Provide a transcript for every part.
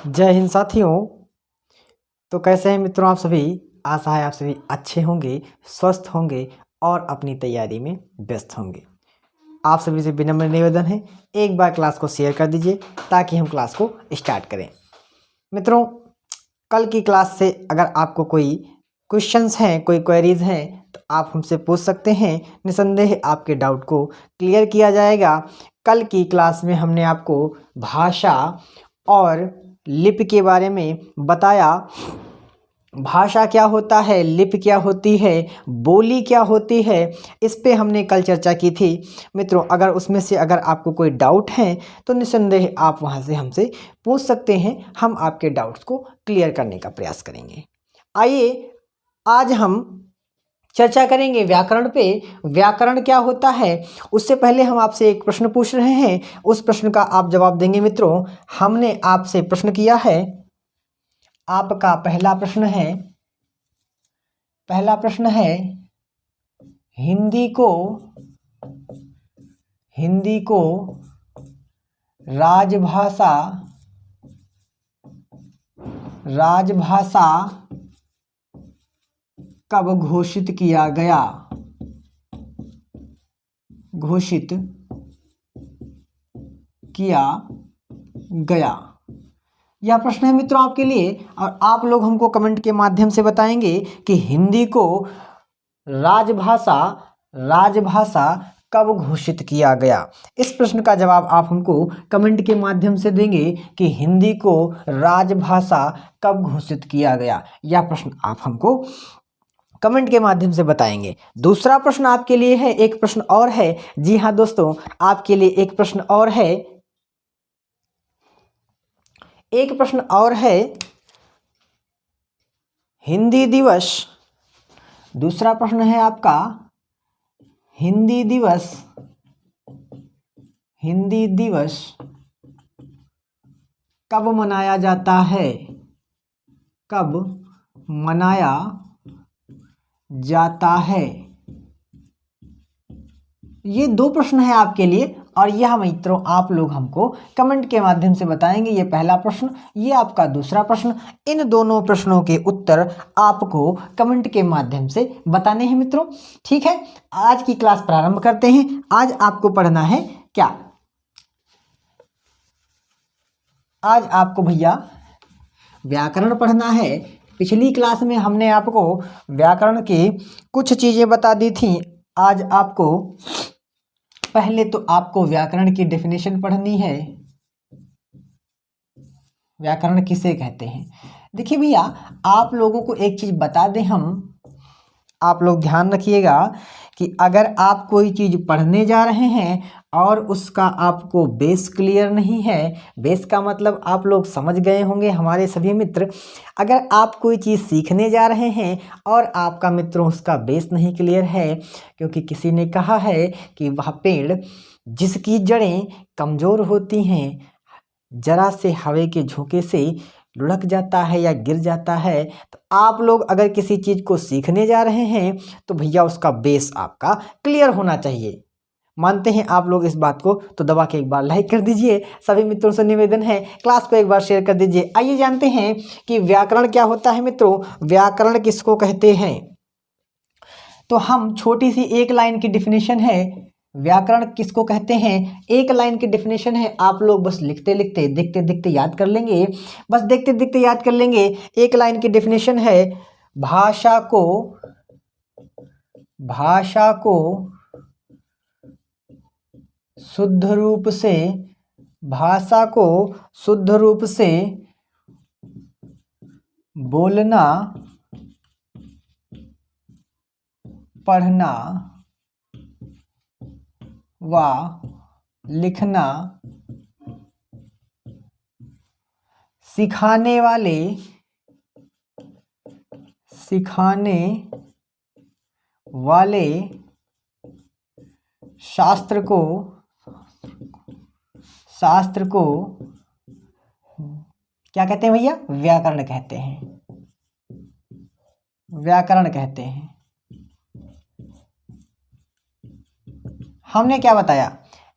जय हिंद साथियों। तो कैसे हैं मित्रों आप सभी। आशा है आप सभी अच्छे होंगे, स्वस्थ होंगे और अपनी तैयारी में व्यस्त होंगे। आप सभी से विनम्र निवेदन है, एक बार क्लास को शेयर कर दीजिए ताकि हम क्लास को स्टार्ट करें। मित्रों, कल की क्लास से अगर आपको कोई क्वेश्चंस हैं, कोई क्वेरीज हैं तो आप हमसे पूछ सकते हैं। निसंदेह आपके डाउट को क्लियर किया जाएगा। कल की क्लास में हमने आपको भाषा और लिपि के बारे में बताया। भाषा क्या होता है, लिपि क्या होती है, बोली क्या होती है, इस पे हमने कल चर्चा की थी। मित्रों, अगर उसमें से अगर आपको कोई डाउट है तो निसंदेह आप वहाँ से हमसे पूछ सकते हैं। हम आपके डाउट्स को क्लियर करने का प्रयास करेंगे। आइए आज हम चर्चा करेंगे व्याकरण पे। व्याकरण क्या होता है उससे पहले हम आपसे एक प्रश्न पूछ रहे हैं, उस प्रश्न का आप जवाब देंगे। मित्रों, हमने आपसे प्रश्न किया है, आपका पहला प्रश्न है हिंदी को राजभाषा कब घोषित किया गया। यह प्रश्न है मित्रों आपके लिए, और आप लोग हमको कमेंट के माध्यम से बताएंगे कि हिंदी को राजभाषा कब घोषित किया गया। इस प्रश्न का जवाब आप हमको कमेंट के माध्यम से देंगे कि हिंदी को राजभाषा कब घोषित किया गया। यह प्रश्न आप हमको कमेंट के माध्यम से बताएंगे। दूसरा प्रश्न आपके लिए है, एक प्रश्न और है। जी हाँ दोस्तों, आपके लिए एक प्रश्न और है, हिंदी दिवस। दूसरा प्रश्न है आपका, हिंदी दिवस कब मनाया जाता है। ये दो प्रश्न है आपके लिए, और यह मित्रों आप लोग हमको कमेंट के माध्यम से बताएंगे। ये पहला प्रश्न, ये आपका दूसरा प्रश्न। इन दोनों प्रश्नों के उत्तर आपको कमेंट के माध्यम से बताने हैं मित्रों। ठीक है, आज की क्लास प्रारंभ करते हैं। आज आपको पढ़ना है क्या? आज आपको भैया व्याकरण पढ़ना है। पिछली क्लास में हमने आपको व्याकरण की कुछ चीज़ें बता दी थी। आज आपको पहले तो आपको व्याकरण की डेफिनेशन पढ़नी है। व्याकरण किसे कहते हैं? देखिए भैया, आप लोगों को एक चीज़ बता दें हम, आप लोग ध्यान रखिएगा कि अगर आप कोई चीज़ पढ़ने जा रहे हैं और उसका आपको बेस क्लियर नहीं है, बेस का मतलब आप लोग समझ गए होंगे हमारे सभी मित्र। अगर आप कोई चीज़ सीखने जा रहे हैं और आपका मित्रों उसका बेस नहीं क्लियर है, क्योंकि किसी ने कहा है कि वह पेड़ जिसकी जड़ें कमज़ोर होती हैं, जरा से हवा के झोंके से लुढ़क जाता है या गिर जाता है। तो आप लोग अगर किसी चीज़ को सीखने जा रहे हैं तो भैया उसका बेस आपका क्लियर होना चाहिए। मानते हैं आप लोग इस बात को? तो दबा के एक बार लाइक कर दीजिए। सभी मित्रों से निवेदन है, क्लास को एक बार शेयर कर दीजिए। आइए जानते हैं कि व्याकरण क्या होता है मित्रों। व्याकरण किसको कहते हैं? तो हम छोटी सी एक लाइन की डिफिनेशन है, व्याकरण किसको कहते हैं, एक लाइन की डेफिनेशन है। आप लोग बस लिखते लिखते, देखते देखते याद कर लेंगे। बस देखते देखते याद कर लेंगे। एक लाइन की डेफिनेशन है, भाषा को शुद्ध रूप से बोलना, पढ़ना व लिखना सिखाने वाले शास्त्र को क्या कहते हैं भैया? व्याकरण कहते हैं। हमने क्या बताया?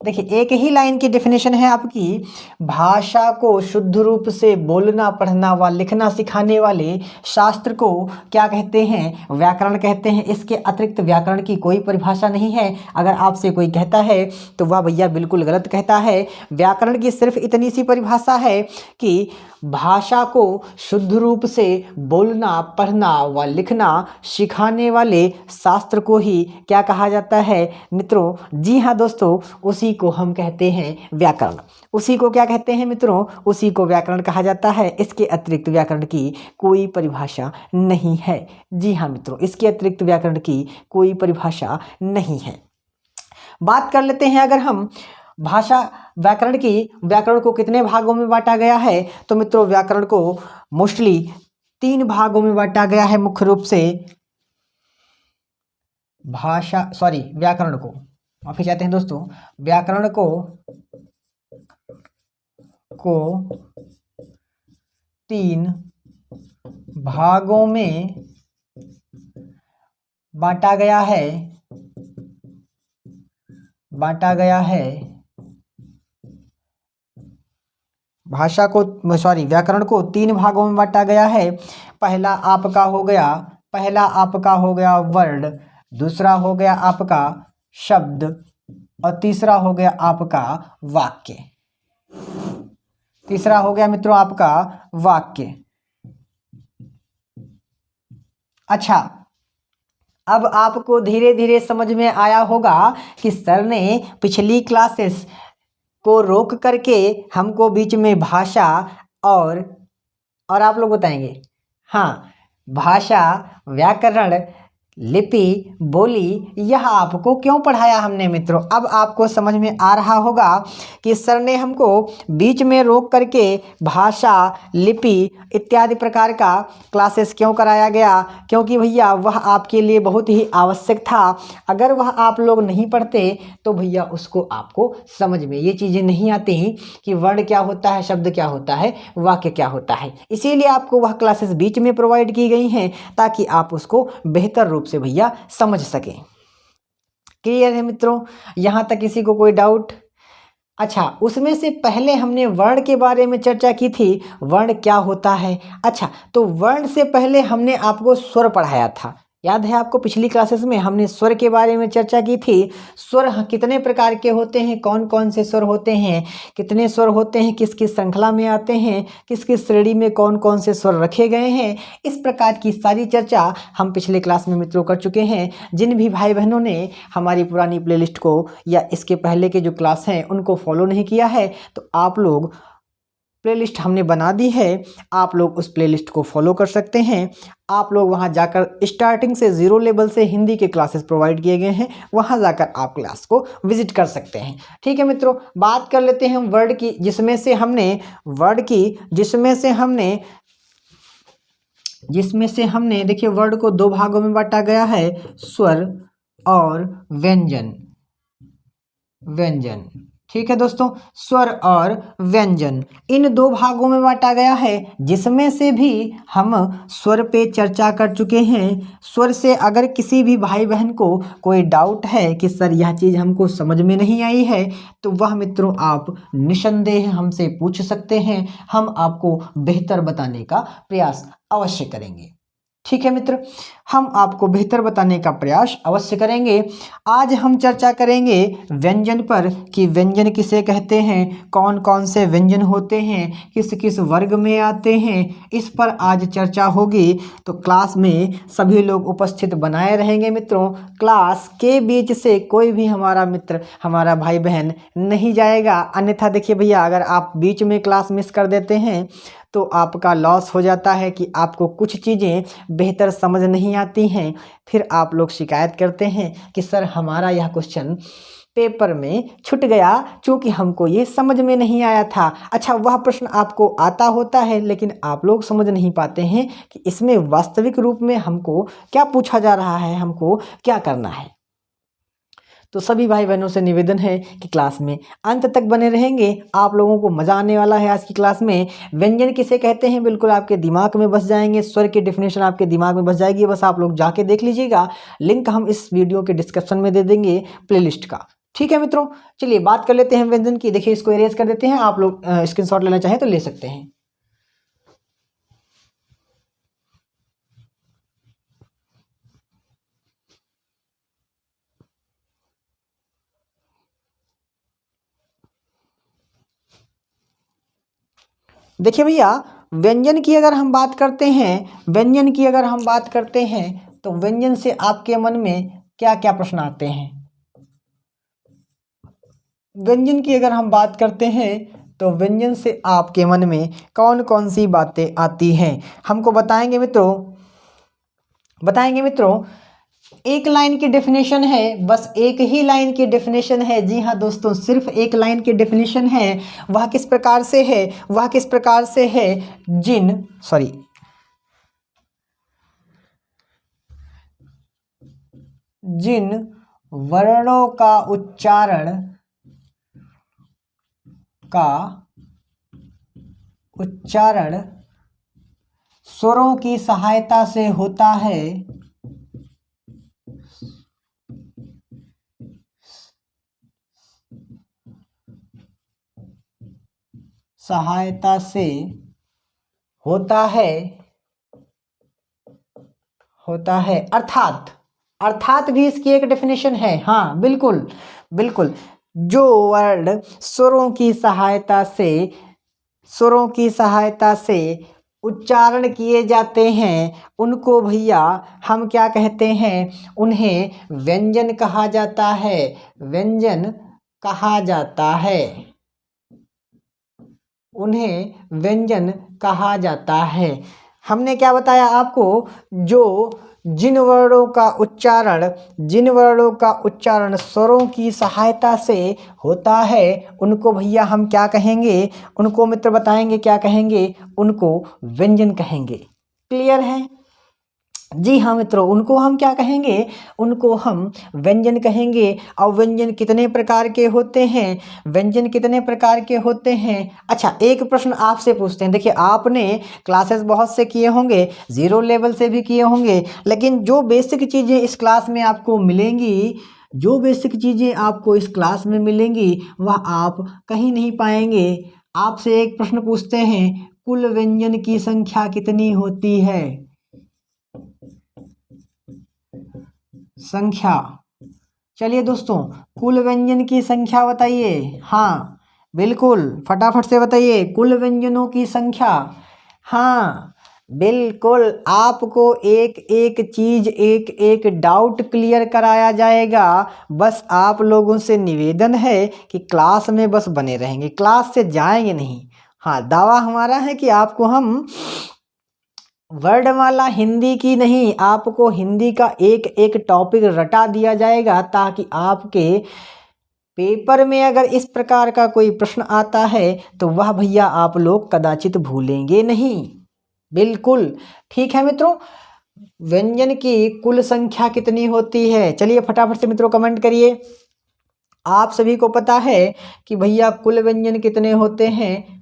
देखिए एक ही लाइन की डेफिनेशन है आपकी, भाषा को शुद्ध रूप से बोलना पढ़ना व लिखना सिखाने वाले शास्त्र को क्या कहते हैं, व्याकरण कहते हैं। इसके अतिरिक्त व्याकरण की कोई परिभाषा नहीं है। अगर आपसे कोई कहता है तो वह भैया बिल्कुल गलत कहता है। व्याकरण की सिर्फ इतनी सी परिभाषा है कि भाषा को शुद्ध रूप से बोलना पढ़ना व लिखना सिखाने वाले शास्त्र को ही क्या कहा जाता है मित्रों? जी हाँ दोस्तों, उसी को हम कहते हैं व्याकरण। उसी को क्या कहते हैं मित्रों? उसी को व्याकरण कहा जाता है। इसके अतिरिक्त व्याकरण की कोई परिभाषा नहीं है। जी हाँ मित्रों, इसके अतिरिक्त व्याकरण की कोई परिभाषा नहीं है। बात कर लेते हैं अगर हम भाषा व्याकरण की, व्याकरण को कितने भागों में बांटा गया है? तो मित्रों व्याकरण को मोस्टली 3 भागों में बांटा गया है मुख्य रूप से। व्याकरण को, माफी चाहते हैं दोस्तों, व्याकरण को 3 भागों में बांटा गया है। व्याकरण को 3 भागों में बांटा गया है। पहला आपका हो गया वर्ड, दूसरा हो गया आपका शब्द और तीसरा हो गया आपका वाक्य। तीसरा हो गया मित्रों आपका वाक्य। अच्छा, अब आपको धीरे धीरे समझ में आया होगा कि सर ने पिछली क्लासेस को रोक करके हमको बीच में भाषा और आप लोग बताएंगे। हाँ, भाषा, व्याकरण, लिपि, बोली, यह आपको क्यों पढ़ाया हमने मित्रों? अब आपको समझ में आ रहा होगा कि सर ने हमको बीच में रोक करके भाषा, लिपि इत्यादि प्रकार का क्लासेस क्यों कराया गया, क्योंकि भैया वह आपके लिए बहुत ही आवश्यक था। अगर वह आप लोग नहीं पढ़ते तो भैया उसको आपको समझ में ये चीज़ें नहीं आती कि वर्ण क्या होता है, शब्द क्या होता है, वाक्य क्या होता है। इसीलिए आपको वह क्लासेस बीच में प्रोवाइड की गई हैं ताकि आप उसको बेहतर रूप से भैया समझ सकें। क्लियर है मित्रों? यहां तक किसी को कोई डाउट? अच्छा, उसमें से पहले हमने वर्ण के बारे में चर्चा की थी, वर्ण क्या होता है। अच्छा, तो वर्ण से पहले हमने आपको स्वर पढ़ाया था, याद है आपको? पिछली क्लासेस में हमने स्वर के बारे में चर्चा की थी। स्वर कितने प्रकार के होते हैं, कौन कौन से स्वर होते हैं, कितने स्वर होते हैं, किस किस श्रृंखला में आते हैं, किस किस श्रेणी में कौन कौन से स्वर रखे गए हैं, इस प्रकार की सारी चर्चा हम पिछले क्लास में मित्रों कर चुके हैं। जिन भी भाई बहनों ने हमारी पुरानी प्लेलिस्ट को या इसके पहले के जो क्लास हैं उनको फॉलो नहीं किया है तो आप लोग, प्लेलिस्ट हमने बना दी है, आप लोग उस प्लेलिस्ट को फॉलो कर सकते हैं। आप लोग वहां जाकर स्टार्टिंग से 0 लेवल से हिंदी के क्लासेस प्रोवाइड किए गए हैं, वहां जाकर आप क्लास को विजिट कर सकते हैं। ठीक है मित्रों, बात कर लेते हैं हम वर्ड की, जिसमें से हमने देखिए वर्ड को 2 भागों में बांटा गया है, स्वर और व्यंजन। ठीक है दोस्तों, स्वर और व्यंजन इन 2 भागों में बांटा गया है, जिसमें से भी हम स्वर पे चर्चा कर चुके हैं। स्वर से अगर किसी भी भाई बहन को कोई डाउट है कि सर यह चीज़ हमको समझ में नहीं आई है तो वह मित्रों आप निसंदेह हमसे पूछ सकते हैं, हम आपको बेहतर बताने का प्रयास अवश्य करेंगे। ठीक है मित्र, हम आपको बेहतर बताने का प्रयास अवश्य करेंगे। आज हम चर्चा करेंगे व्यंजन पर कि व्यंजन किसे कहते हैं, कौन कौन से व्यंजन होते हैं, किस किस वर्ग में आते हैं, इस पर आज चर्चा होगी। तो क्लास में सभी लोग उपस्थित बनाए रहेंगे मित्रों। क्लास के बीच से कोई भी हमारा मित्र, हमारा भाई बहन नहीं जाएगा। अन्यथा देखिए भैया, अगर आप बीच में क्लास मिस कर देते हैं तो आपका लॉस हो जाता है कि आपको कुछ चीज़ें बेहतर समझ नहीं आती हैं। फिर आप लोग शिकायत करते हैं कि सर हमारा यह क्वेश्चन पेपर में छूट गया क्योंकि हमको ये समझ में नहीं आया था। अच्छा, वह प्रश्न आपको आता होता है लेकिन आप लोग समझ नहीं पाते हैं कि इसमें वास्तविक रूप में हमको क्या पूछा जा रहा है, हमको क्या करना है। तो सभी भाई बहनों से निवेदन है कि क्लास में अंत तक बने रहेंगे, आप लोगों को मज़ा आने वाला है। आज की क्लास में व्यंजन किसे कहते हैं बिल्कुल आपके दिमाग में बस जाएंगे, स्वर की डेफिनेशन आपके दिमाग में बस जाएगी, बस आप लोग जाके देख लीजिएगा। लिंक हम इस वीडियो के डिस्क्रिप्शन में दे देंगे प्लेलिस्ट का। ठीक है मित्रों, चलिए बात कर लेते हैं व्यंजन की। देखिए इसको इरेज कर देते हैं, आप लोग स्क्रीनशॉट लेना चाहें तो ले सकते हैं। देखिए भैया, व्यंजन की अगर हम बात करते हैं, व्यंजन की अगर हम बात करते हैं तो व्यंजन से आपके मन में क्या क्या प्रश्न आते हैं? व्यंजन की अगर हम बात करते हैं तो व्यंजन से आपके मन में कौन कौन सी बातें आती हैं, हमको बताएंगे मित्रों, बताएंगे मित्रों। एक लाइन की डेफिनेशन है, बस एक ही लाइन की डेफिनेशन है। जी हाँ दोस्तों, सिर्फ एक लाइन की डेफिनेशन है। वह किस प्रकार से है? वह किस प्रकार से है? जिन वर्णों का उच्चारण स्वरों की सहायता से होता है, सहायता से होता है अर्थात भी इसकी एक डेफिनेशन है। हाँ बिल्कुल बिल्कुल, जो वर्ड स्वरों की सहायता से उच्चारण किए जाते हैं उनको भैया हम क्या कहते हैं? उन्हें व्यंजन कहा जाता है, व्यंजन कहा जाता है, उन्हें व्यंजन कहा जाता है। हमने क्या बताया आपको? जिन वर्णों का उच्चारण स्वरों की सहायता से होता है उनको भैया हम क्या कहेंगे? उनको मित्र बताएंगे क्या कहेंगे? उनको व्यंजन कहेंगे। क्लियर है? जी हाँ मित्रों, उनको हम क्या कहेंगे? उनको हम व्यंजन कहेंगे। और व्यंजन कितने प्रकार के होते हैं? व्यंजन कितने प्रकार के होते हैं? अच्छा, एक प्रश्न आपसे पूछते हैं। देखिए आपने क्लासेस बहुत से किए होंगे, ज़ीरो लेवल से भी किए होंगे, लेकिन जो बेसिक चीज़ें इस क्लास में आपको मिलेंगी, वह आप कहीं नहीं पाएंगे। आपसे एक प्रश्न पूछते हैं, कुल व्यंजन की संख्या कितनी होती है? संख्या, चलिए दोस्तों, कुल व्यंजन की संख्या बताइए। हाँ बिल्कुल, फटाफट से बताइए कुल व्यंजनों की संख्या। हाँ बिल्कुल, आपको एक एक चीज, एक एक डाउट क्लियर कराया जाएगा। बस आप लोगों से निवेदन है कि क्लास में बस बने रहेंगे, क्लास से जाएंगे नहीं। हाँ, दावा हमारा है कि आपको हम वर्णमाला हिंदी की नहीं, आपको हिंदी का एक एक टॉपिक रटा दिया जाएगा, ताकि आपके पेपर में अगर इस प्रकार का कोई प्रश्न आता है तो वह भैया आप लोग कदाचित भूलेंगे नहीं। बिल्कुल ठीक है मित्रों। व्यंजन की कुल संख्या कितनी होती है? चलिए फटाफट से मित्रों कमेंट करिए। आप सभी को पता है कि भैया कुल व्यंजन कितने होते हैं?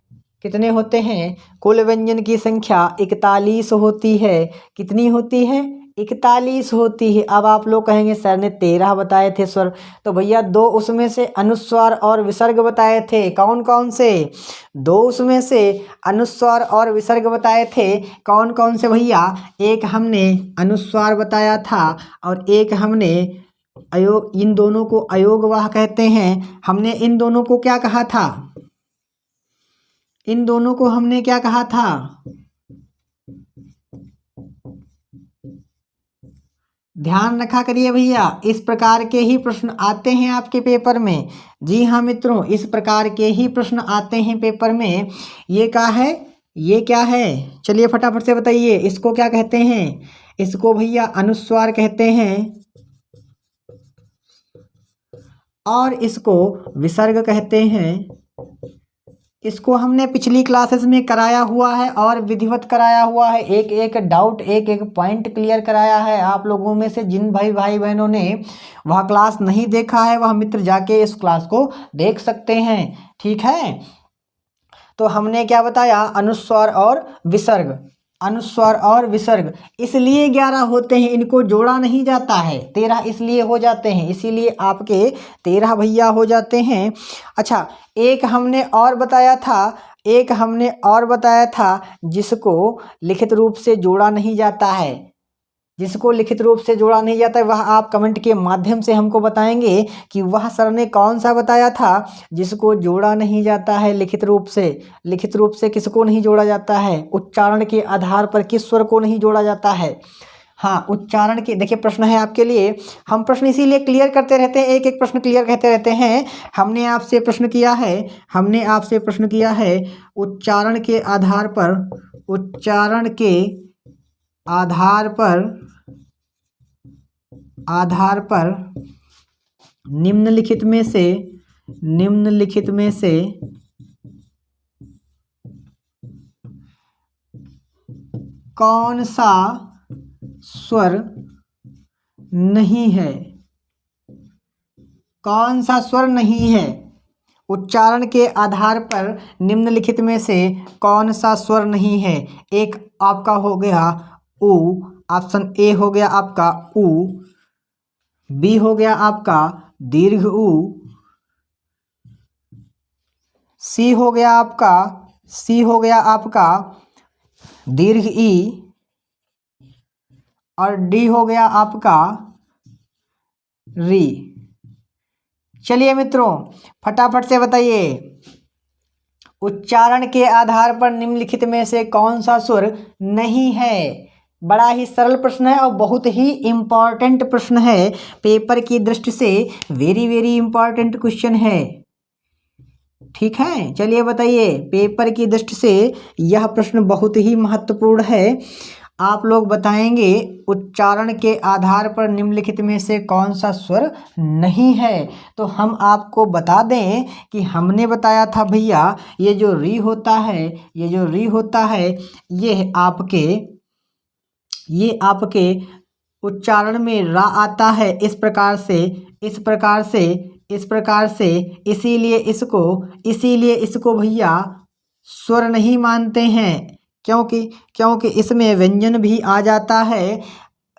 कुल व्यंजन की संख्या 41 होती है। कितनी होती है? 41 होती है। अब आप लोग कहेंगे सर ने 13 बताए थे स्वर, तो भैया दो उसमें से अनुस्वार और विसर्ग बताए थे। कौन कौन से? दो उसमें से अनुस्वार और विसर्ग बताए थे। कौन कौन से भैया? एक हमने अनुस्वार बताया था और एक हमने अयोग, इन दोनों को अयोगवाह कहते हैं। हमने इन दोनों को क्या कहा था? इन दोनों को हमने क्या कहा था? ध्यान रखा करिए भैया, इस प्रकार के ही प्रश्न आते हैं आपके पेपर में। जी हाँ मित्रों, इस प्रकार के ही प्रश्न आते हैं पेपर में। ये क्या है? ये क्या है? चलिए फटाफट से बताइए, इसको क्या कहते हैं? इसको भैया अनुस्वार कहते हैं और इसको विसर्ग कहते हैं। इसको हमने पिछली क्लासेस में कराया हुआ है और विधिवत कराया हुआ है। एक एक डाउट, एक एक पॉइंट क्लियर कराया है। आप लोगों में से जिन भाई बहनों ने वह क्लास नहीं देखा है, वह मित्र जाके इस क्लास को देख सकते हैं। ठीक है, तो हमने क्या बताया? अनुस्वार और विसर्ग। अनुस्वर और विसर्ग, इसलिए 11 होते हैं, इनको जोड़ा नहीं जाता है। 13 इसलिए हो जाते हैं, इसीलिए आपके 13 भैया हो जाते हैं। अच्छा, एक हमने और बताया था जिसको लिखित रूप से जोड़ा नहीं जाता है। जिसको लिखित रूप से जोड़ा नहीं जाता है वह आप कमेंट के माध्यम से हमको बताएंगे कि वह सर ने कौन सा बताया था जिसको जोड़ा नहीं जाता है लिखित रूप से। लिखित रूप से किसको नहीं जोड़ा जाता है? उच्चारण के आधार पर किस स्वर को नहीं जोड़ा जाता है? हाँ, उच्चारण के, देखिए प्रश्न है आपके लिए। हम प्रश्न इसीलिए क्लियर करते रहते हैं, एक एक प्रश्न क्लियर करते रहते हैं। हमने आपसे प्रश्न किया है उच्चारण के आधार पर निम्नलिखित में से कौन सा स्वर नहीं है? कौन सा स्वर नहीं है? उच्चारण के आधार पर निम्नलिखित में से कौन सा स्वर नहीं है? एक आपका हो गया उ, ऑप्शन ए हो गया आपका उ, बी हो गया आपका दीर्घ उ, सी हो गया आपका दीर्घ ई, और डी हो गया आपका री। चलिए मित्रों, फटाफट से बताइए, उच्चारण के आधार पर निम्नलिखित में से कौन सा स्वर नहीं है? बड़ा ही सरल प्रश्न है और बहुत ही इम्पॉर्टेंट प्रश्न है, पेपर की दृष्टि से वेरी वेरी इम्पॉर्टेंट क्वेश्चन है। ठीक है, चलिए बताइए, पेपर की दृष्टि से यह प्रश्न बहुत ही महत्वपूर्ण है। आप लोग बताएंगे उच्चारण के आधार पर निम्नलिखित में से कौन सा स्वर नहीं है। तो हम आपको बता दें कि हमने बताया था भैया, ये जो री होता है ये आपके उच्चारण में रा आता है इस प्रकार से, इसीलिए इसको भैया स्वर नहीं मानते हैं, क्योंकि इसमें व्यंजन भी आ जाता है।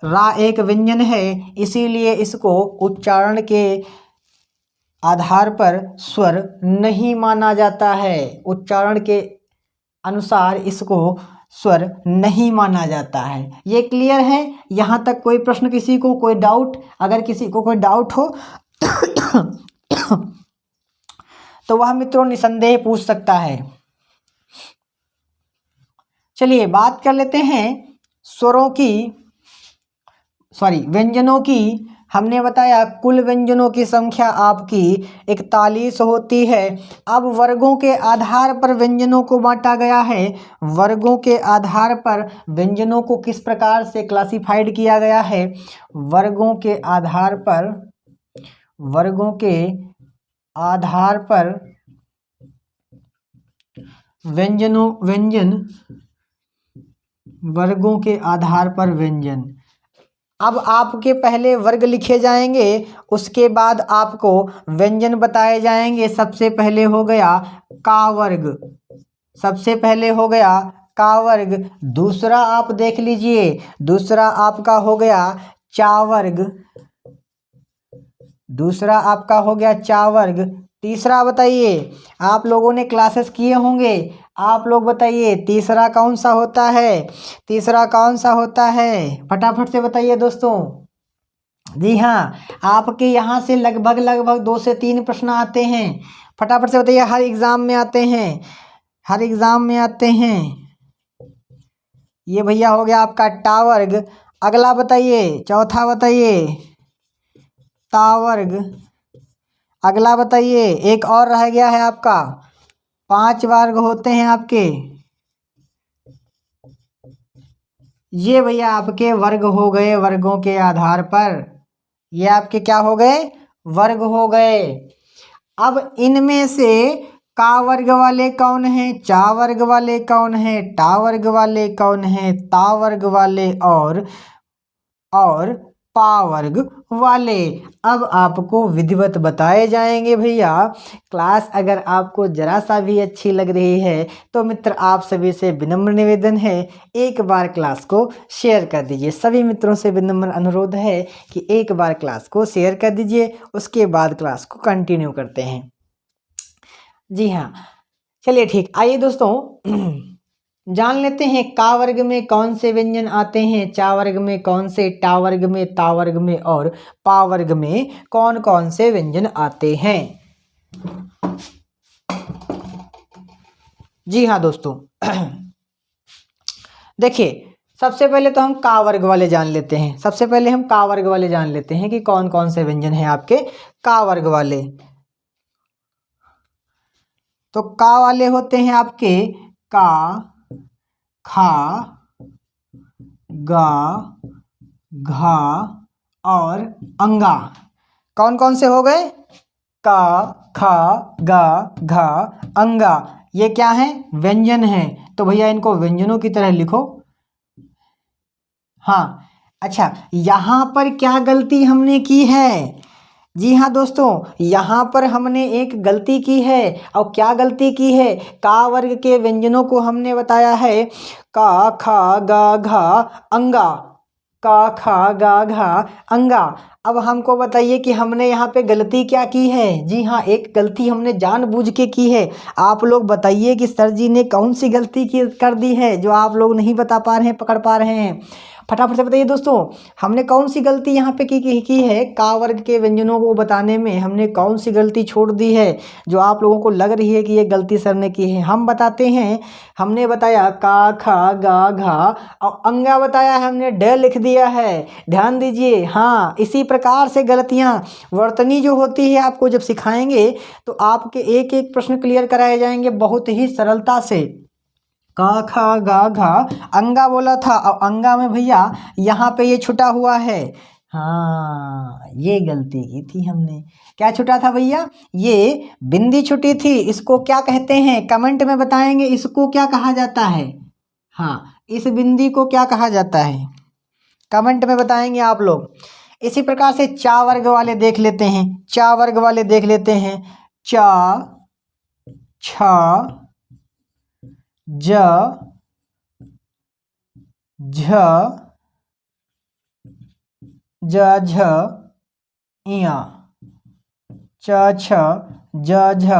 रा एक व्यंजन है, इसीलिए इसको उच्चारण के आधार पर स्वर नहीं माना जाता है। उच्चारण के अनुसार इसको स्वर नहीं माना जाता है। ये क्लियर है? यहाँ तक कोई प्रश्न, किसी को कोई डाउट? अगर किसी को कोई डाउट हो तो वह मित्रों निसंदेह पूछ सकता है। चलिए बात कर लेते हैं व्यंजनों की। हमने बताया कुल व्यंजनों की संख्या आपकी 41 होती है। अब वर्गों के आधार पर व्यंजनों को बांटा गया है। वर्गों के आधार पर व्यंजनों को किस प्रकार से क्लासिफाइड किया गया है? वर्गों के आधार पर व्यंजन। अब आपके पहले वर्ग लिखे जाएंगे, उसके बाद आपको व्यंजन बताए जाएंगे। सबसे पहले हो गया का वर्ग। दूसरा आप देख लीजिए, दूसरा आपका हो गया चा वर्ग। तीसरा बताइए, आप लोगों ने क्लासेस किए होंगे, आप लोग बताइए तीसरा कौन सा होता है? फटाफट से बताइए दोस्तों। जी हाँ, आपके यहाँ से लगभग 2 से 3 प्रश्न आते हैं। फटाफट से बताइए, हर एग्जाम में आते हैं। ये भैया हो गया आपका टा वर्ग। अगला बताइए, चौथा बताइए ता वर्ग। अगला बताइए, एक और रह गया है आपका, 5 वर्ग होते हैं आपके। ये भैया आपके वर्ग हो गए वर्गों के आधार पर। ये आपके क्या हो गए? वर्ग हो गए। अब इनमें से का वर्ग वाले कौन हैं? चा वर्ग वाले कौन हैं? टा वर्ग वाले कौन हैं? ता वर्ग वाले और पा वर्ग वाले। अब आपको विधिवत बताए जाएंगे भैया। क्लास अगर आपको जरा सा भी अच्छी लग रही है तो मित्र आप सभी से विनम्र निवेदन है, एक बार क्लास को शेयर कर दीजिए। सभी मित्रों से विनम्र अनुरोध है कि एक बार क्लास को शेयर कर दीजिए, उसके बाद क्लास को कंटिन्यू करते हैं। जी हाँ, चलिए ठीक। आइए दोस्तों जान लेते हैं का वर्ग में कौन से व्यंजन आते हैं, चा वर्ग में कौन से, टा वर्ग में, ता वर्ग में और पा वर्ग में कौन कौन से व्यंजन आते हैं। जी हाँ दोस्तों देखिए सबसे पहले तो हम का वर्ग वाले जान लेते हैं। सबसे पहले हम का वर्ग वाले जान लेते हैं कि कौन कौन से व्यंजन हैं आपके का वर्ग वाले। तो का वाले होते हैं आपके का, खा, गा, घा और अंगा। कौन कौन से हो गए? का, खा, गा, घा, अंगा। ये क्या है? व्यंजन है। तो भैया इनको व्यंजनों की तरह लिखो। हाँ अच्छा, यहाँ पर क्या गलती हमने की है? जी हाँ दोस्तों, यहाँ पर हमने एक गलती की है। और क्या गलती की है? का वर्ग के व्यंजनों को हमने बताया है का, खा, गा, घा, अंगा। का, खा, गा, घा, अंगा। अब हमको बताइए कि हमने यहाँ पे गलती क्या की है? जी हाँ, एक गलती हमने जानबूझ के की है। आप लोग बताइए कि सर जी ने कौन सी गलती कर दी है जो आप लोग नहीं बता पा रहे हैं, पकड़ पा रहे हैं। फटाफट से बताइए दोस्तों, हमने कौन सी गलती यहाँ पे की है? का वर्ग के व्यंजनों को बताने में हमने कौन सी गलती छोड़ दी है जो आप लोगों को लग रही है कि ये गलती सर ने की है? हम बताते हैं। हमने बताया का, खा, गा, घा और अंगा बताया है, हमने ड लिख दिया है। ध्यान दीजिए। हाँ, इसी प्रकार से गलतियाँ वर्तनी जो होती है आपको जब सिखाएंगे तो आपके एक एक प्रश्न क्लियर कराए जाएंगे बहुत ही सरलता से। का, खा, गा, घा, अंगा बोला था और अंगा में भैया यहाँ पे ये छुटा हुआ है। हाँ, ये गलती की थी हमने। क्या छुटा था भैया? ये बिंदी छुटी थी। इसको क्या कहते हैं? कमेंट में बताएंगे इसको क्या कहा जाता है। हाँ, इस बिंदी को क्या कहा जाता है? कमेंट में बताएंगे आप लोग। इसी प्रकार से चा वर्ग वाले देख लेते हैं। चा वर्ग वाले देख लेते हैं। चा, छा, ज, झ, झ, इया, च, छ, झ,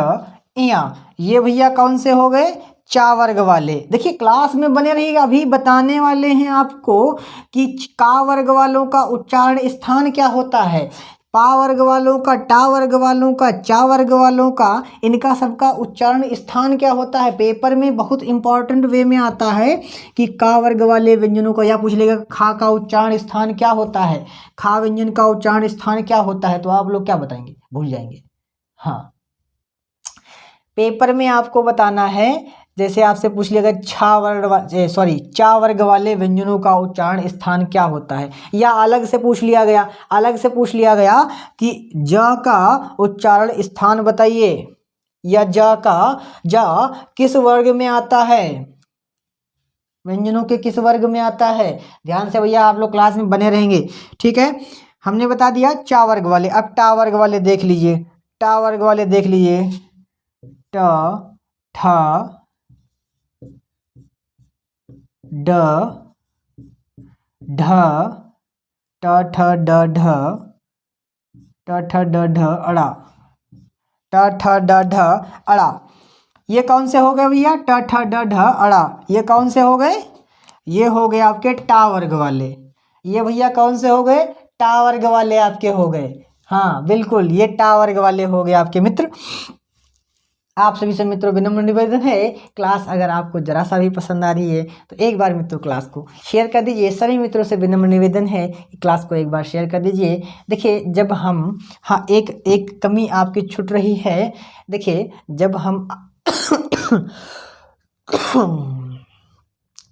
इया। ये भैया कौन से हो गए? चा वर्ग वाले। देखिए क्लास में बने रहिएगा, अभी बताने वाले हैं आपको कि का वर्ग वालों का उच्चारण स्थान क्या होता है, पा वर्ग वालों का, टा वर्ग वालों का, चा वर्ग वालों का, इनका सबका उच्चारण स्थान क्या होता है। पेपर में बहुत इंपॉर्टेंट वे में आता है कि का वर्ग वाले व्यंजनों का, या पूछ लेगा खा का उच्चारण स्थान क्या होता है, खा व्यंजन का उच्चारण स्थान क्या होता है, तो आप लोग क्या बताएंगे? भूल जाएंगे। हाँ, पेपर में आपको बताना है। जैसे आपसे पूछ लिया गया चा वर्ग वाले व्यंजनों का उच्चारण स्थान क्या होता है, या अलग से पूछ लिया गया कि ज का उच्चारण स्थान बताइए, या ज किस वर्ग में आता है, व्यंजनों के किस वर्ग में आता है। ध्यान से भैया आप लोग क्लास में बने रहेंगे, ठीक है। हमने बता दिया चा वर्ग वाले। अब टा वर्ग वाले देख लीजिए। टा वर्ग वाले देख लीजिए। ट, ठ, ड, ढ, ट, ठ, ड, ढ, ट, ठ, ड, ढ, अड़ा, ट, ठ, ड, ढ, अड़ा। ये कौन से हो गए भैया? ट, ठ, ड, ढ, अड़ा। ये कौन से हो गए? ये हो गए आपके टा वर्ग वाले। ये भैया कौन से हो गए? टा वर्ग वाले आपके हो गए। हाँ बिल्कुल, ये टा वर्ग वाले हो गए आपके मित्र। आप सभी से मित्रों विनम्र निवेदन है, क्लास अगर आपको जरा सा भी पसंद आ रही है तो एक बार मित्रों क्लास को शेयर कर दीजिए। सभी मित्रों से विनम्र निवेदन है कि क्लास को एक बार शेयर कर दीजिए। देखिए जब हम, हाँ एक कमी आपकी छूट रही है। देखिए जब हम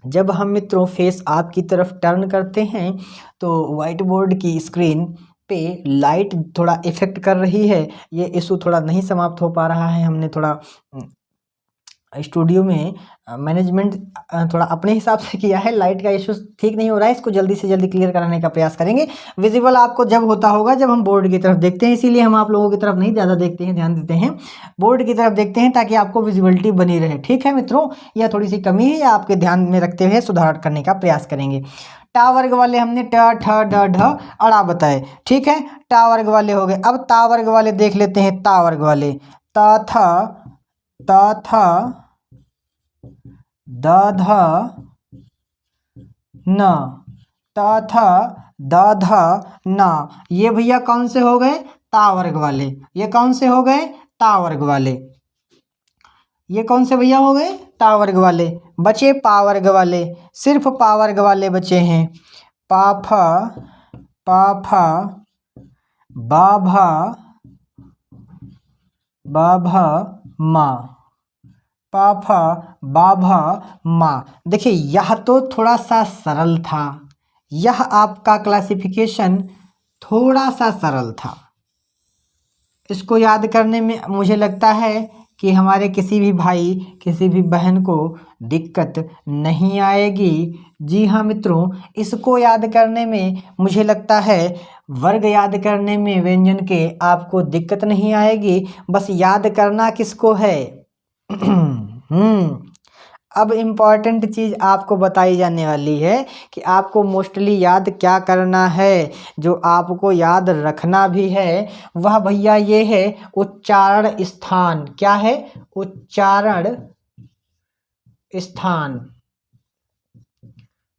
जब हम मित्रों फेस आपकी तरफ टर्न करते हैं तो व्हाइट बोर्ड की स्क्रीन पे लाइट थोड़ा इफेक्ट कर रही है। ये इशू थोड़ा नहीं समाप्त हो पा रहा है, हमने थोड़ा स्टूडियो में मैनेजमेंट थोड़ा अपने हिसाब से किया है। लाइट का इशू ठीक नहीं हो रहा है, इसको जल्दी से जल्दी क्लियर कराने का प्रयास करेंगे। विजिबल आपको जब होता होगा जब हम बोर्ड की तरफ देखते हैं, इसीलिए हम आप लोगों की तरफ नहीं ज़्यादा देखते हैं, ध्यान देते हैं, बोर्ड की तरफ देखते हैं ताकि आपको विजिबिलिटी बनी रहे। ठीक है मित्रों, यह थोड़ी सी कमी है, या आपके ध्यान में रखते हुए सुधार करने का प्रयास करेंगे। टा वर्ग वाले हमने ट ठ ड ढ अड़ा बताए। ठीक है, टा वर्ग वाले हो गए। अब ता वर्ग वाले देख लेते हैं। ता वर्ग वाले त थ द ध न, त थ द ध न, ये भैया कौन से हो गए? ता वर्ग वाले। ये कौन से हो गए? ता वर्ग वाले। ये कौन से भैया हो गए? ता वर्ग वाले। बचे पा वर्ग वाले, सिर्फ पा वर्ग वाले बचे हैं। पा फ बा भ मा, पा फ बा भ मा। देखिए यह तो थोड़ा सा सरल था, यह आपका क्लासिफिकेशन थोड़ा सा सरल था। इसको याद करने में मुझे लगता है कि हमारे किसी भी भाई किसी भी बहन को दिक्कत नहीं आएगी। जी हाँ मित्रों, इसको याद करने में मुझे लगता है वर्ग याद करने में व्यंजन के आपको दिक्कत नहीं आएगी। बस याद करना किसको है? अब इम्पॉर्टेंट चीज़ आपको बताई जाने वाली है कि आपको मोस्टली याद क्या करना है। जो आपको याद रखना भी है वह भैया ये है उच्चारण स्थान। क्या है? उच्चारण स्थान।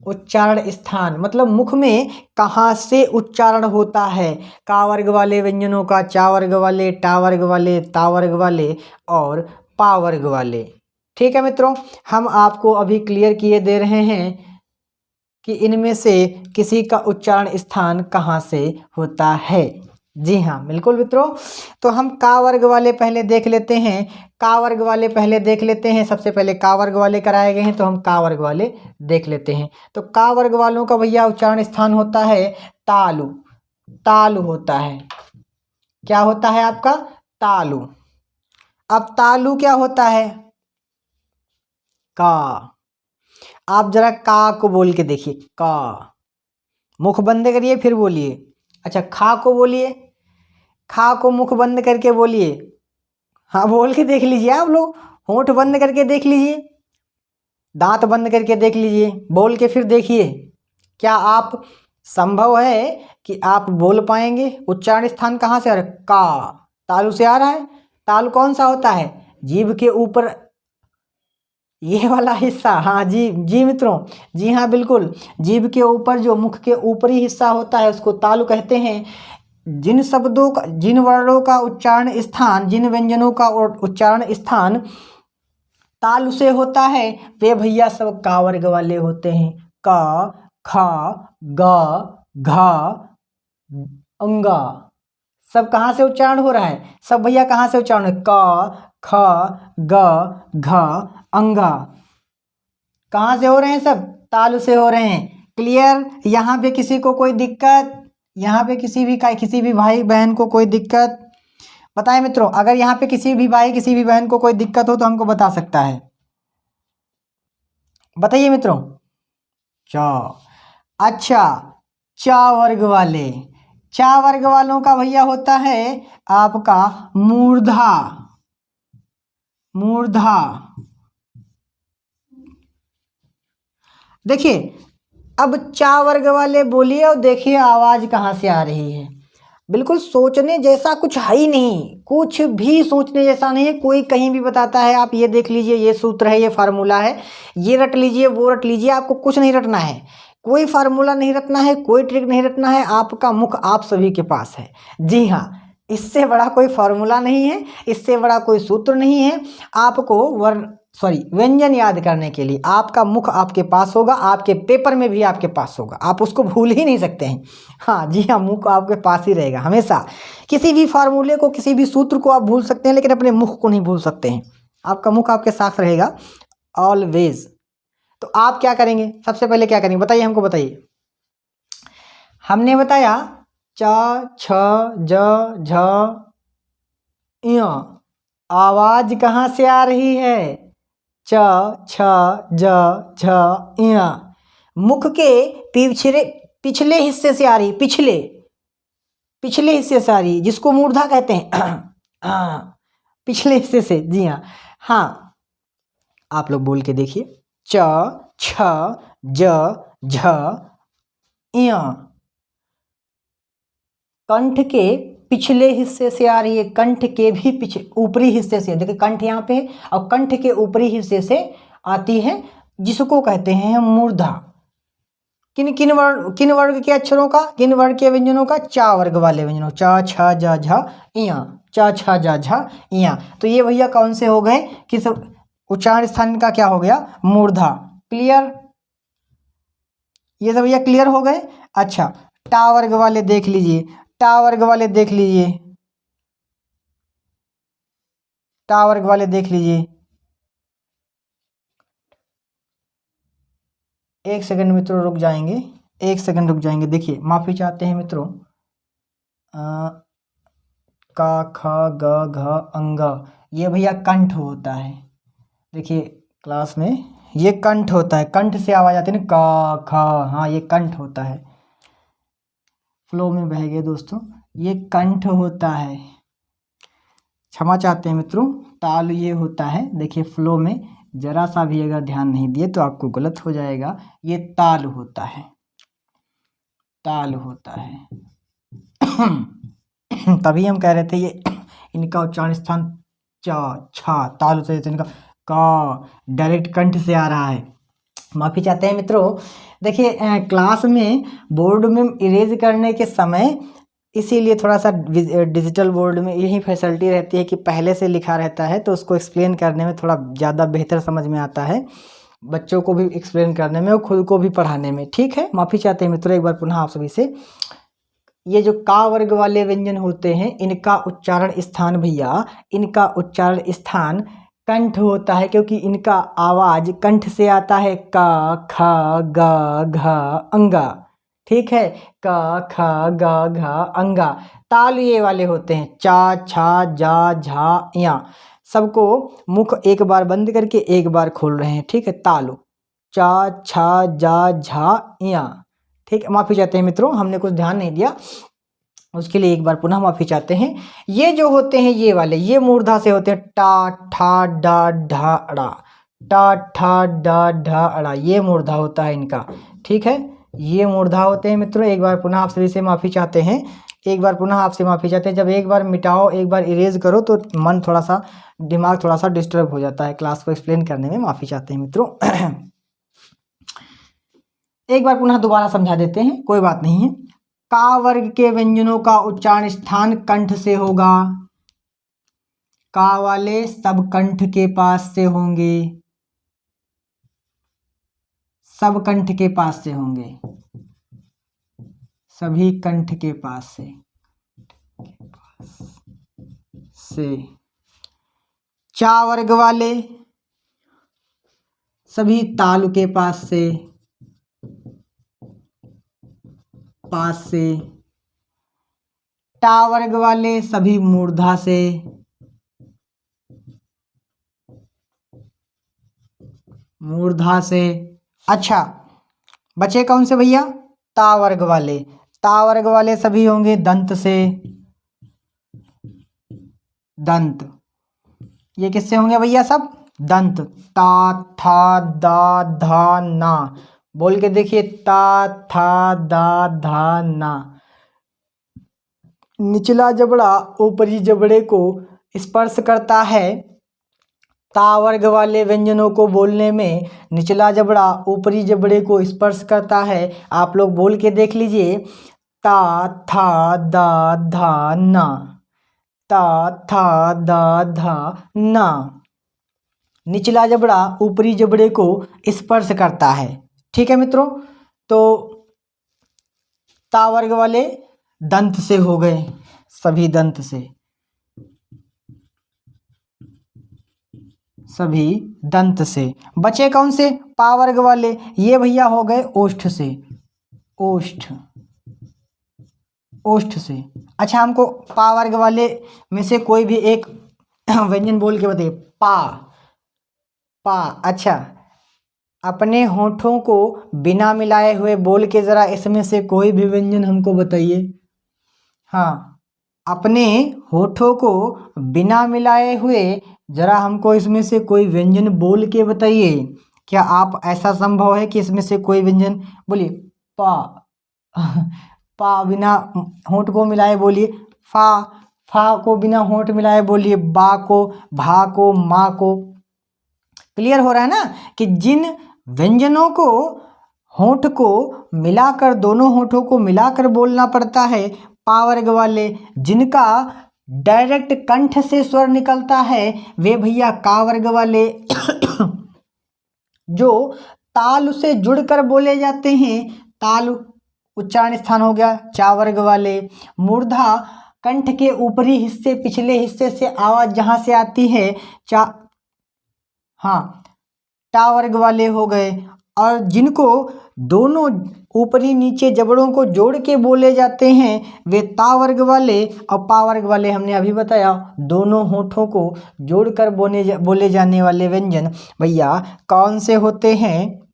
उच्चारण स्थान मतलब मुख में कहाँ से उच्चारण होता है। का वर्ग वाले व्यंजनों का चा वर्ग वाले, टा वर्ग वाले, ता वर्ग वाले और पा वर्ग वाले। ठीक है मित्रों, हम आपको अभी क्लियर किए दे रहे हैं कि इनमें से किसी का उच्चारण स्थान कहाँ से होता है। जी हाँ बिल्कुल मित्रों, तो हम का वर्ग वाले पहले देख लेते हैं। का वर्ग वाले पहले देख लेते हैं। सबसे पहले का वर्ग वाले कराए गए हैं तो हम का वर्ग वाले देख लेते हैं। तो का वर्ग वालों का भैया उच्चारण स्थान होता है तालु। तालु होता है। क्या होता है आपका? तालु। अब तालु क्या होता है? का। आप जरा का को बोल के देखिए। का, मुख बंद करिए फिर बोलिए। अच्छा, खा को बोलिए। खा को मुख बंद करके बोलिए। हाँ बोल के देख लीजिए। आप लोग होंठ बंद करके देख लीजिए, दांत बंद करके देख लीजिए, बोल के फिर देखिए। क्या आप संभव है कि आप बोल पाएंगे? उच्चारण स्थान कहाँ से आ रहा है? का। तालु से आ रहा है। तालु कौन सा होता है? जीभ के ऊपर ये वाला हिस्सा। हाँ जी जी मित्रों, जी हाँ बिल्कुल, जीभ के ऊपर जो मुख के ऊपरी हिस्सा होता है उसको तालु कहते हैं। जिन शब्दों का, जिन वर्णों का उच्चारण स्थान, जिन व्यंजनों का उच्चारण स्थान तालु से होता है वे भैया सब का वर्ग वाले होते हैं। क, ख, ग, घ, अंगा सब कहाँ से उच्चारण हो रहा है? सब भैया कहाँ से उच्चारण है? क, ख, ग, घ, अंगा कहाँ से हो रहे हैं? सब तालु से हो रहे हैं। क्लियर? यहाँ पे किसी को कोई दिक्कत? यहाँ पे किसी भी भाई बहन को कोई दिक्कत? बताएं मित्रों, अगर यहाँ पे किसी भी भाई किसी भी बहन को कोई दिक्कत हो तो हमको बता सकता है। बताइए मित्रों। चा। अच्छा, चा वर्ग वाले, चा वर्ग वालों का भैया होता है आपका मूर्धा। मूर्धा। देखिए अब चा वर्ग वाले बोलिए और देखिए आवाज कहाँ से आ रही है। बिल्कुल सोचने जैसा कुछ है ही नहीं, कुछ भी सोचने जैसा नहीं है। कोई कहीं भी बताता है आप ये देख लीजिए, ये सूत्र है, ये फार्मूला है, ये रट लीजिए, वो रट लीजिए। आपको कुछ नहीं रटना है, कोई फार्मूला नहीं रटना है, कोई ट्रिक नहीं रटना है। आपका मुख आप सभी के पास है। जी हाँ, इससे बड़ा कोई फार्मूला नहीं है, इससे बड़ा कोई सूत्र नहीं है। आपको व्यंजन याद करने के लिए आपका मुख आपके पास होगा, आपके पेपर में भी आपके पास होगा, आप उसको भूल ही नहीं सकते हैं। हाँ जी हाँ, मुख आपके पास ही रहेगा हमेशा। किसी भी फार्मूले को, किसी भी सूत्र को आप भूल सकते हैं लेकिन अपने मुख को नहीं भूल सकते हैं। आपका मुख आपके साथ रहेगा ऑलवेज। तो आप क्या करेंगे? सबसे पहले क्या करेंगे बताइए, हमको बताइए। हमने बताया च, छ, ज, झ, य। आवाज कहाँ से आ रही है? च छ ज झ ञ। मुख के पिछले हिस्से से आ रही, पिछले हिस्से से आ रही, जिसको मूर्धा कहते हैं। पिछले हिस्से से, जी हाँ। हाँ, आप लोग बोल के देखिए, च छ ज झ ञ। कंठ के पिछले हिस्से से आ रही है, कंठ के भी ऊपरी हिस्से से। देखिए कंठ यहाँ पे है और कंठ के ऊपरी हिस्से से आती है, जिसको कहते हैं मूर्धा। किन वर्ग के अक्षरों का, किन वर्ग के व्यंजनों का? चा वर्ग वाले व्यंजनों, च छ ज झ ञ, च छ ज झ ञ। तो ये भैया कौन से हो गए? किस उच्चारण स्थान का क्या हो गया? मूर्धा। क्लियर? ये सब भैया क्लियर हो गए। अच्छा, टा वर्ग वाले देख लीजिए, टा वर्ग वाले देख लीजिए, टा वर्ग वाले देख लीजिए। एक सेकंड मित्रों रुक जाएंगे, एक सेकंड रुक जाएंगे। देखिए माफी चाहते हैं मित्रों, का ख ग घ अंग, ये भैया कंठ होता है। देखिए क्लास में ये कंठ होता है, कंठ से आवाज आती है ना, का ख, हाँ ये कंठ होता है। फ्लो में बह गए दोस्तों, ये कंठ होता है। क्षमा चाहते हैं मित्रों, ताल ये होता है। देखिए फ्लो में जरा सा भी अगर ध्यान नहीं दिए तो आपको गलत हो जाएगा। ये ताल होता है, ताल होता है। तभी हम कह रहे थे ये इनका उच्चारण स्थान चा छा, ताल होता है, इनका का डायरेक्ट कंठ से आ रहा है। माफी चाहते हैं मित्रों। देखिए क्लास में बोर्ड में इरेज करने के समय, इसीलिए थोड़ा सा डिजिटल बोर्ड में यही फैसिलिटी रहती है कि पहले से लिखा रहता है, तो उसको एक्सप्लेन करने में थोड़ा ज़्यादा बेहतर समझ में आता है, बच्चों को भी एक्सप्लेन करने में और खुद को भी पढ़ाने में। ठीक है, माफ़ी चाहते हैं मित्रों एक बार पुनः आप सभी से। ये जो का वर्ग वाले व्यंजन होते हैं, इनका उच्चारण स्थान भैया, इनका उच्चारण स्थान कंठ होता है, क्योंकि इनका आवाज कंठ से आता है। क ख ग घ अंगा, ठीक है, क ख ग घ अंगा। ताल ये वाले होते हैं, चा छा जा झा या। सबको मुख एक बार बंद करके एक बार खोल रहे हैं, ठीक है। तालु, चा छा जा झा या, ठीक है। माफी चाहते हैं मित्रों, हमने कुछ ध्यान नहीं दिया, उसके लिए एक बार पुनः माफी चाहते हैं। ये जो होते हैं ये वाले, ये मूर्धा से होते हैं। टा ठा डा ढा अड़ा, टा ठा डा ढा अड़ा, ये मूर्धा होता है इनका, ठीक है। ये मूर्धा होते हैं मित्रों। एक बार पुनः आप सभी से माफी चाहते हैं, एक बार पुनः आपसे माफी चाहते हैं। जब एक बार मिटाओ, एक बार इरेज करो तो मन थोड़ा सा, दिमाग थोड़ा सा डिस्टर्ब हो जाता है क्लास को एक्सप्लेन करने में। माफी चाहते हैं मित्रों। एक बार पुनः दोबारा समझा देते हैं, कोई बात नहीं है। का वर्ग के व्यंजनों का उच्चारण स्थान कंठ से होगा। का वाले सब कंठ के पास से होंगे, सब कंठ के पास से होंगे, सभी कंठ के पास से। चा वर्ग वाले सभी तालु के पास से, टा वर्ग वाले सभी मूर्धा से, अच्छा बचे कौन से भैया? ता वर्ग वाले, ता वर्ग वाले सभी होंगे दंत से, दंत। ये किससे होंगे भैया? सब दंत। ता था दा धा ना, बोल के देखिए, ता था दा धा ना। निचला जबड़ा ऊपरी जबड़े को स्पर्श करता है। ता वर्ग वाले व्यंजनों को बोलने में निचला जबड़ा ऊपरी जबड़े को स्पर्श करता है। आप लोग बोल के देख लीजिए, ता था दा धा ना, ता था दा धा ना। निचला जबड़ा ऊपरी जबड़े को स्पर्श करता है, ठीक है मित्रों। तो ता वर्ग वाले दंत से हो गए, सभी दंत से, सभी दंत से। बचे कौन से? पा वर्ग वाले, ये भैया हो गए ओष्ठ से, ओष्ठ, ओष्ठ से। अच्छा, हमको पा वर्ग वाले में से कोई भी एक व्यंजन बोल के बताइए। पा, पा। अच्छा, अपने होठों को बिना मिलाए हुए बोल के ज़रा इसमें से कोई भी व्यंजन हमको बताइए। हाँ, अपने होठों को बिना मिलाए हुए ज़रा हमको इसमें से कोई व्यंजन बोल के बताइए। क्या आप ऐसा संभव है कि इसमें से कोई व्यंजन बोलिए? पा पा बिना होंठ को मिलाए बोलिए। फा, फा को बिना होंठ मिलाए बोलिए। बा को, भा को, मा को। क्लियर हो रहा है ना कि जिन व्यंजनों को होंठ को मिलाकर, दोनों होंठों को मिलाकर बोलना पड़ता है, पा वर्ग वाले, जिनका डायरेक्ट कंठ से स्वर निकलता है वे भैया का वर्ग वाले, जो ताल से जुड़कर बोले जाते हैं, ताल उच्चारण स्थान हो गया, चा वर्ग वाले। मूर्धा कंठ के ऊपरी हिस्से, पिछले हिस्से से आवाज जहां से आती है, चा, हाँ, टा वर्ग वाले हो गए। और जिनको दोनों ऊपरी नीचे जबड़ों को जोड़ के बोले जाते हैं वे ता वर्ग वाले और पा वर्ग वाले। हमने अभी बताया दोनों होठों को जोड़कर बोले जाने वाले व्यंजन भैया कौन से होते हैं?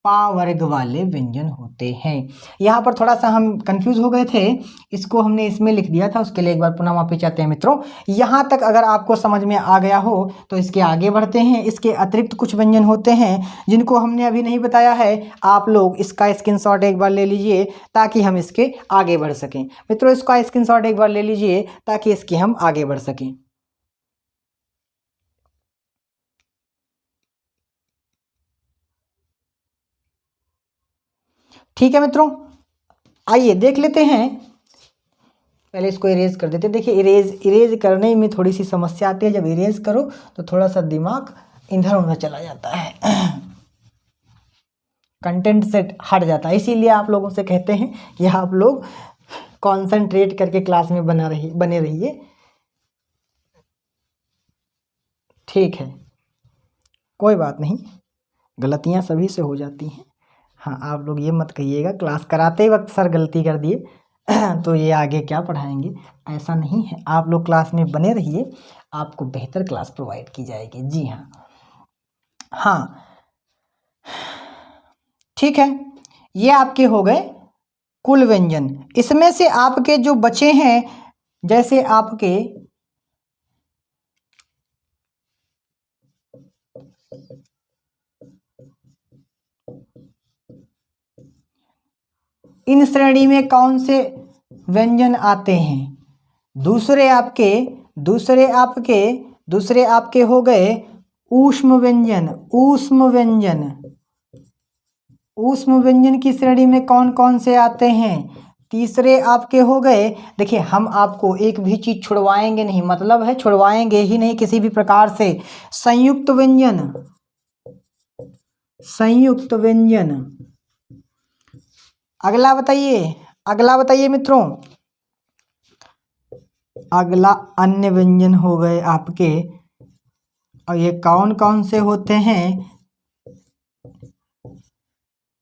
पा वर्ग वाले व्यंजन होते हैं। यहाँ पर थोड़ा सा हम कंफ्यूज हो गए थे, इसको हमने इसमें लिख दिया था, उसके लिए एक बार पुनः वापस आते हैं मित्रों। यहाँ तक अगर आपको समझ में आ गया हो तो इसके आगे बढ़ते हैं। इसके अतिरिक्त कुछ व्यंजन होते हैं जिनको हमने अभी नहीं बताया है, आप लोग इसका स्क्रीनशॉट एक बार ले लीजिए ताकि हम इसके आगे बढ़ सकें। मित्रों, इसका स्क्रीनशॉट एक बार ले लीजिए ताकि इसके हम आगे बढ़ सकें। ठीक है मित्रों, आइए देख लेते हैं। पहले इसको इरेज कर देते हैं। देखिए, इरेज करने में थोड़ी सी समस्या आती है। जब इरेज करो तो थोड़ा सा दिमाग इधर उधर चला जाता है, कंटेंट से हट जाता है। इसीलिए आप लोगों से कहते हैं कि आप लोग कंसंट्रेट करके क्लास में बने रहिए। ठीक है, कोई बात नहीं, गलतियां सभी से हो जाती हैं। हाँ, आप लोग ये मत कहिएगा क्लास कराते वक्त सर गलती कर दिए तो ये आगे क्या पढ़ाएंगे, ऐसा नहीं है। आप लोग क्लास में बने रहिए, आपको बेहतर क्लास प्रोवाइड की जाएगी। जी हाँ, हाँ ठीक है, ये आपके हो गए कुल व्यंजन। इसमें से आपके जो बचे हैं, जैसे आपके इन श्रेणी में कौन से व्यंजन आते हैं? दूसरे आपके हो गए ऊष्म व्यंजन। ऊष्म व्यंजन की श्रेणी में कौन कौन से आते हैं? तीसरे आपके हो गए, देखिए हम आपको एक भी चीज छुड़वाएंगे नहीं, मतलब है छुड़वाएंगे ही नहीं किसी भी प्रकार से। संयुक्त व्यंजन। अगला बताइए मित्रों। अगला अन्य व्यंजन हो गए आपके, और ये कौन कौन से होते हैं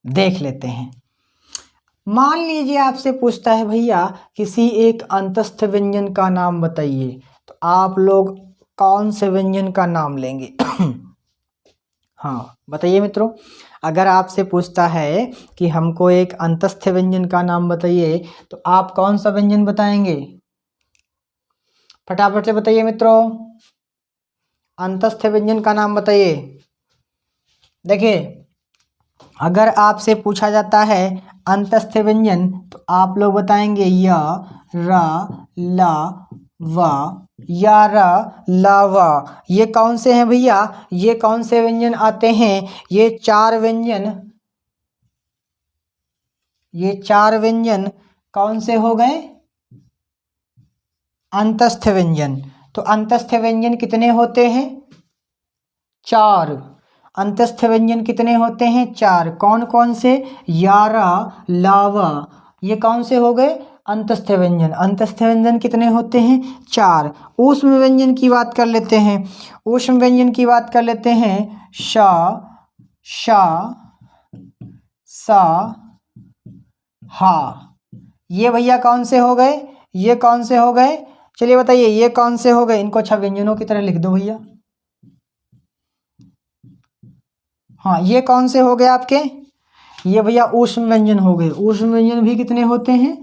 देख लेते हैं। मान लीजिए आपसे पूछता है भैया किसी एक अंतस्थ व्यंजन का नाम बताइए, तो आप लोग कौन से व्यंजन का नाम लेंगे? हाँ बताइए मित्रों, अगर आपसे पूछता है कि हमको एक अंतस्थ व्यंजन का नाम बताइए तो आप कौन सा व्यंजन बताएंगे? फटाफट से बताइए मित्रों, अंतस्थ व्यंजन का नाम बताइए। देखिए, अगर आपसे पूछा जाता है अंतस्थ व्यंजन तो आप लोग बताएंगे या, रा, ला, वा, या, रा, ला, वा। ये कौन से हैं भैया? ये कौन से व्यंजन आते हैं? ये चार व्यंजन कौन से हो गए? अंतस्थ व्यंजन। तो अंतस्थ व्यंजन कितने होते हैं? चार। अंतस्थ व्यंजन कितने होते हैं? चार। कौन कौन से? यारा, लावा, ये कौन से हो गए? अंतस्थ व्यंजन। अंतस्थ व्यंजन कितने होते हैं? चार। ऊष्म व्यंजन की बात कर लेते हैं। ऊष्म व्यंजन की बात कर लेते हैं। शा, शा, सा, हा। ये भैया कौन से हो गए? ये कौन से हो गए? चलिए बताइए, ये कौन से हो गए? इनको अच्छा व्यंजनों की तरह लिख दो भैया। हाँ, ये कौन से हो गए आपके, ये भैया ऊष्म व्यंजन हो गए। ऊष्म व्यंजन भी कितने होते हैं,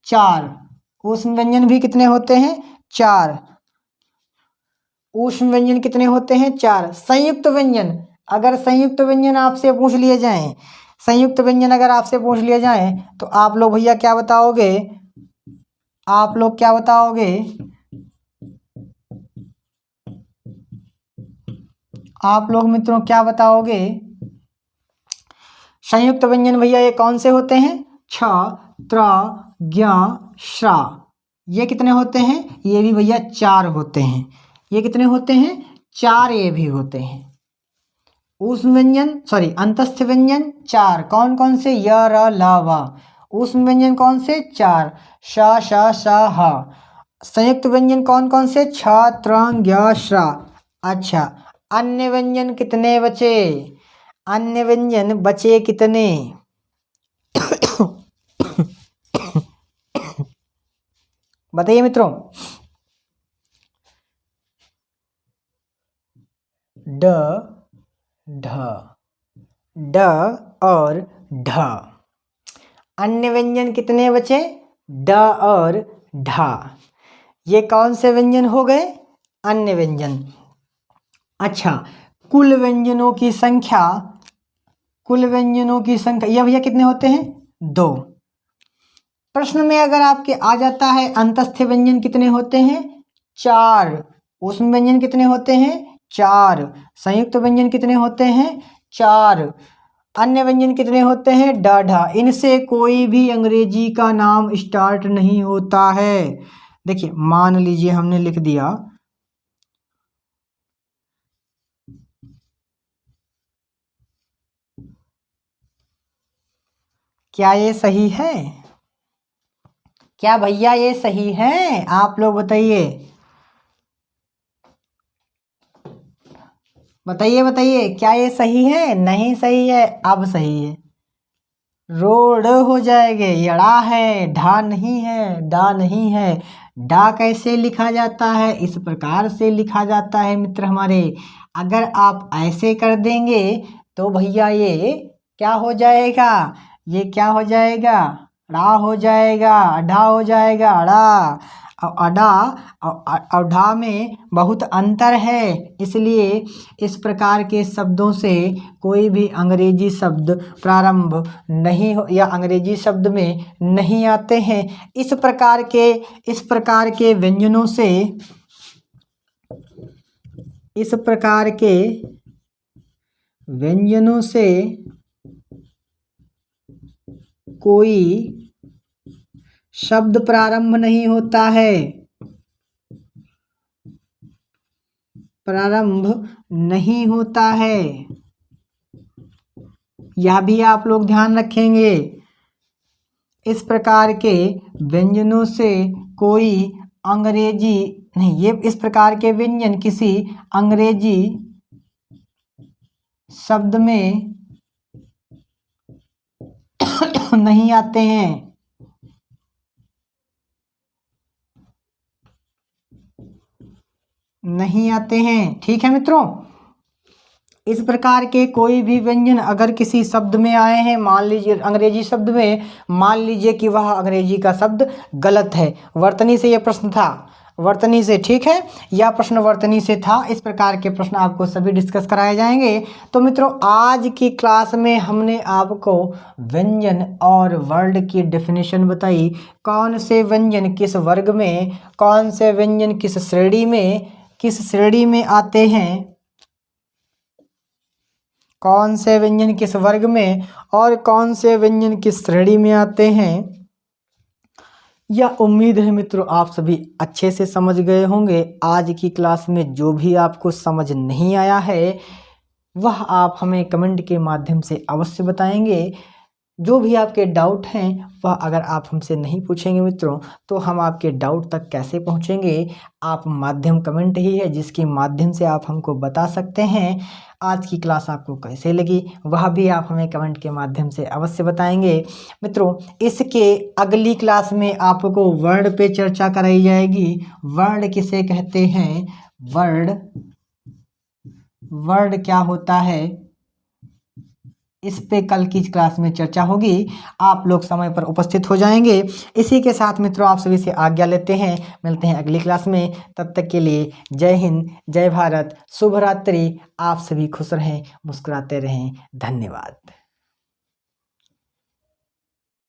4। ऊष्म व्यंजन भी कितने होते हैं, 4। ऊष्म व्यंजन कितने होते हैं, 4। संयुक्त व्यंजन, अगर संयुक्त व्यंजन आपसे पूछ लिए जाएं, संयुक्त व्यंजन अगर आपसे पूछ लिए जाएं तो आप लोग भैया क्या बताओगे, आप लोग क्या बताओगे, आप लोग मित्रों क्या बताओगे। संयुक्त व्यंजन भैया ये कौन से होते हैं, छ, त्र, ज्ञ, श्रा। ये कितने होते हैं, ये भी भैया 4 होते हैं। ये कितने होते हैं, 4 ये भी होते हैं। ऊष्म व्यंजन सॉरी अंतस्थ व्यंजन 4 कौन कौन से, य, र, ला, वा। ऊष्म व्यंजन कौन से, 4, श, श, श, ह। संयुक्त व्यंजन कौन कौन से, छ, त्र, ज्ञ, श्रा। अच्छा, अन्य व्यंजन कितने बचे, अन्य व्यंजन बचे कितने, बताइए मित्रों। ड, ढ, ड और ढ। अन्य व्यंजन कितने बचे, ड और ढ। ये कौन से व्यंजन हो गए, अन्य व्यंजन। अच्छा, कुल व्यंजनों की संख्या, कुल व्यंजनों की संख्या ये भैया कितने होते हैं, 2। प्रश्न में अगर आपके आ जाता है अंतस्थ व्यंजन कितने होते हैं, 4। ऊष्म व्यंजन कितने होते हैं, 4। संयुक्त व्यंजन कितने होते हैं, 4। अन्य व्यंजन कितने होते हैं, ड, ढ। इनसे कोई भी अंग्रेजी का नाम स्टार्ट नहीं होता है। देखिए मान लीजिए हमने लिख दिया क्या ये सही है, क्या भैया ये सही है, आप लोग बताइए, बताइए बताइए क्या ये सही है, नहीं सही है, अब सही है। रोड हो जाएंगे, यड़ा है, ढा नहीं है, डा नहीं है। डा कैसे लिखा जाता है, इस प्रकार से लिखा जाता है मित्र हमारे। अगर आप ऐसे कर देंगे तो भैया ये क्या हो जाएगा, ये क्या हो जाएगा, ड़ा हो जाएगा, अढ़ा हो जाएगा, अड़ा। और अड़ा और अढ़ा में बहुत अंतर है, इसलिए इस प्रकार के शब्दों से कोई भी अंग्रेजी शब्द प्रारंभ नहीं हो या अंग्रेजी शब्द में नहीं आते हैं। इस प्रकार के व्यंजनों से, इस प्रकार के व्यंजनों से कोई शब्द प्रारंभ नहीं होता है, प्रारंभ नहीं होता है। यह भी आप लोग ध्यान रखेंगे। इस प्रकार के व्यंजनों से कोई अंग्रेजी नहीं, ये इस प्रकार के व्यंजन किसी अंग्रेजी शब्द में नहीं आते हैं। नहीं आते हैं, ठीक है मित्रों। इस प्रकार के कोई भी व्यंजन अगर किसी शब्द में आए हैं, मान लीजिए अंग्रेजी शब्द में, मान लीजिए कि वह अंग्रेजी का शब्द गलत है। वर्तनी से यह प्रश्न था, वर्तनी से, ठीक है, यह प्रश्न वर्तनी से था। इस प्रकार के प्रश्न आपको सभी डिस्कस कराए जाएंगे। तो मित्रों आज की क्लास में हमने आपको व्यंजन और वर्ड की डेफिनेशन बताई। कौन से व्यंजन किस वर्ग में, कौन से व्यंजन किस श्रेणी में आते हैं, कौन से व्यंजन किस वर्ग में और कौन से व्यंजन किस श्रेणी में आते हैं। यह उम्मीद है मित्रों आप सभी अच्छे से समझ गए होंगे। आज की क्लास में जो भी आपको समझ नहीं आया है वह आप हमें कमेंट के माध्यम से अवश्य बताएंगे। जो भी आपके डाउट हैं वह अगर आप हमसे नहीं पूछेंगे मित्रों तो हम आपके डाउट तक कैसे पहुंचेंगे। आप माध्यम कमेंट ही है जिसके माध्यम से आप हमको बता सकते हैं। आज की क्लास आपको कैसे लगी वह भी आप हमें कमेंट के माध्यम से अवश्य बताएंगे। मित्रों इसके अगली क्लास में आपको वर्ड पे चर्चा कराई जाएगी। वर्ड किसे कहते हैं, वर्ड क्या होता है, इस पे कल की क्लास में चर्चा होगी। आप लोग समय पर उपस्थित हो जाएंगे। इसी के साथ मित्रों आप सभी से आज्ञा लेते हैं, मिलते हैं अगली क्लास में। तब तक के लिए जय हिंद, जय भारत, शुभ रात्रि। आप सभी खुश रहें, मुस्कुराते रहें। धन्यवाद।